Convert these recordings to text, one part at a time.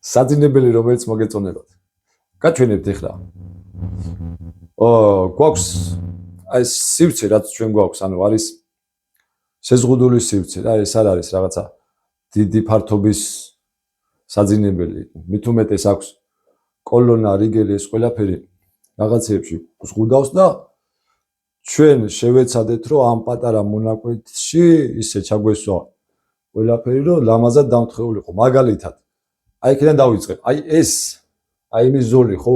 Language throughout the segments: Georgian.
საძინებელი რომელიც მოგეწონებათ. გაჩვენებთ ახლა. გვაქვს აი სივრცე რაც ჩვენ გვაქვს, ანუ არის შეზღუდული სივრცე რა, ეს არ არის რაღაცა დიდი ფართობის საძინებელი. მით უმეტეს აქვს კოლონა, რიგელი, ეს ყველაფერი რაღაცეებში ზღუდავს და ჩვენ შევეცადეთ რომ ამ პატარა მონაკვეთში ისე ჩაგვესვა ყველაფერი რომ ლამაზად დამთხეულიყო. მაგალითად, აი იქიდან დავიწყებ. აი ეს, აი იმის ზოლი ხო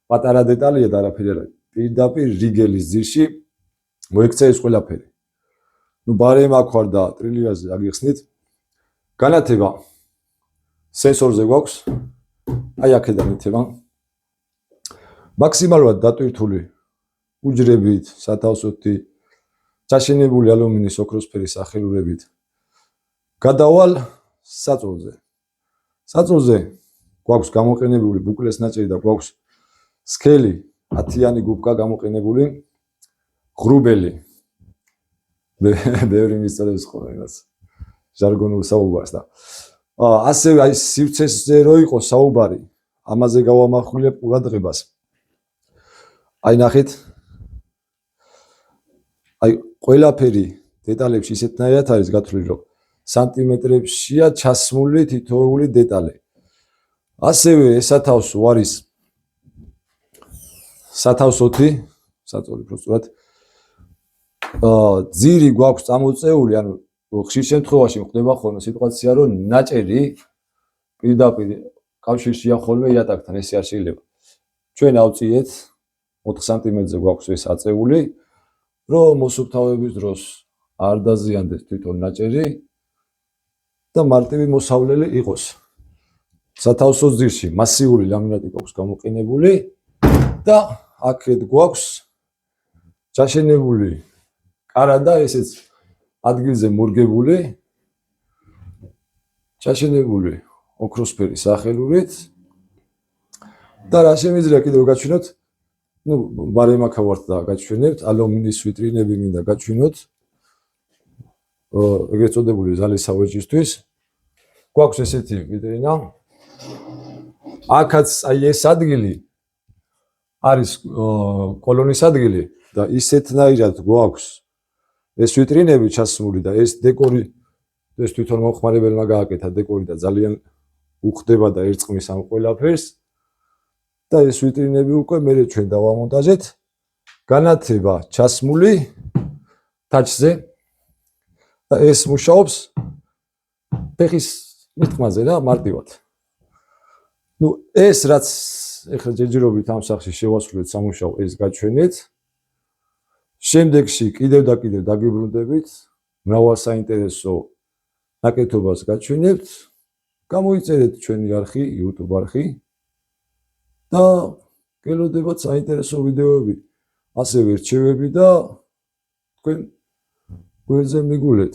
პატარა დეტალია და არაფერი არ არის. პირდაპირ რიგელის ძირში მოექცა ეს ყველაფერი. ნუ ბარემ აქ ვარ და ტრილიაზე აგიხსნით. განათება სენსორზე გვაქვს. აი აქედან ითება. მაქსიმალურად დატვირთული უჯრებით, სათავსოთი, ჩაშენებული ალუმინის ოქროსფერის ახელურებით. გადავალ საწოლზე. საწოლზე გვაქვს გამოყენებული ბუკლეს ნაჭერი და გვაქვს სქელი 10-იანი გუბკა გამოყენებული, ღრუბელი. ბევრი მისწოდებს ხოლმე იმას. ჟარგონულ საუბარს და ასევე აი სივრცეზე რო იყოს საუბარი, ამაზე გავამახვილებ ყურადღებას. აი ნახეთ. აი ყველაფერი დეტალებში ისეთნაირად არის გათვლილი, რომ სანტიმეტრებშია ჩასმული თითოეული დეტალი. ასევე ესათავსო არის სათავსოთი, საწოლი პროსტურად. ძირი გვაქვს წამოწეული, ანუ ხშირ შემთხვევაში ხდება ხოლმე სიტუაცია, რომ ნაჭერი პირდაპირ კავშირშია ხოლმე იატაკთან, ესე არ შეიძლება. ჩვენ ავწიეთ 4 სანტიმეტრზე გვაქვს ეს აწეული, რომ მოსუფთავების დროს არ დაზიანდეს თვითონ ნაჭერი და მარტივი მოსავლელი იყოს. სათავსოს ძირში მასიური ლამინატი გვაქვს გამოყენებული და აქეთ გვაქვს ჩაშენებული კარადა, ესეც ადგილზე მორგებული, ჩაშენებული ოქროსფერის ახელურით და რა შემიძლია კიდევ გაჩვენოთ? ნუ ბარემ აქ ვართ და გაჩვენებთ, ალუმინის ვიტრინები მინდა გაჩვენოთ. ეგრეთ წოდებული ზალის სავეჭისთვის. გვაქვს ესეთი ვიტრინა. აქაც აი ეს ადგილი არის კოლონის ადგილი და ისეთნაირად გვაქვს ეს ვიტრინები ჩასმული და ეს დეკორი, ეს თვითონ მომხმარებელმა გააკეთა დეკორი და ძალიან უხდება და ერწყმის ამ ყველაფერს. და ეს ვიტრინები უკვე მერე ჩვენ დავამონტაჟეთ. განათება ჩასმული ტაჩზე და ეს მუშაობს ფეხის მიტყმაზე რა, მარტივად. ნუ ეს რაც ეხლა ჯერჯერობით ამ სახში შევასრულეთ სამუშაო, ეს გაჩვენეთ. შემდეგში კიდევ და კიდევ დაგიბრუნდებით, მრავალ საინტერესო ნაკეთობას გაჩვენებთ. გამოიწერეთ ჩვენი არხი, YouTube არხი და გელოდებათ საინტერესო ვიდეოები, ასევე რჩევები და თქვენ გვერდზე მიგულეთ.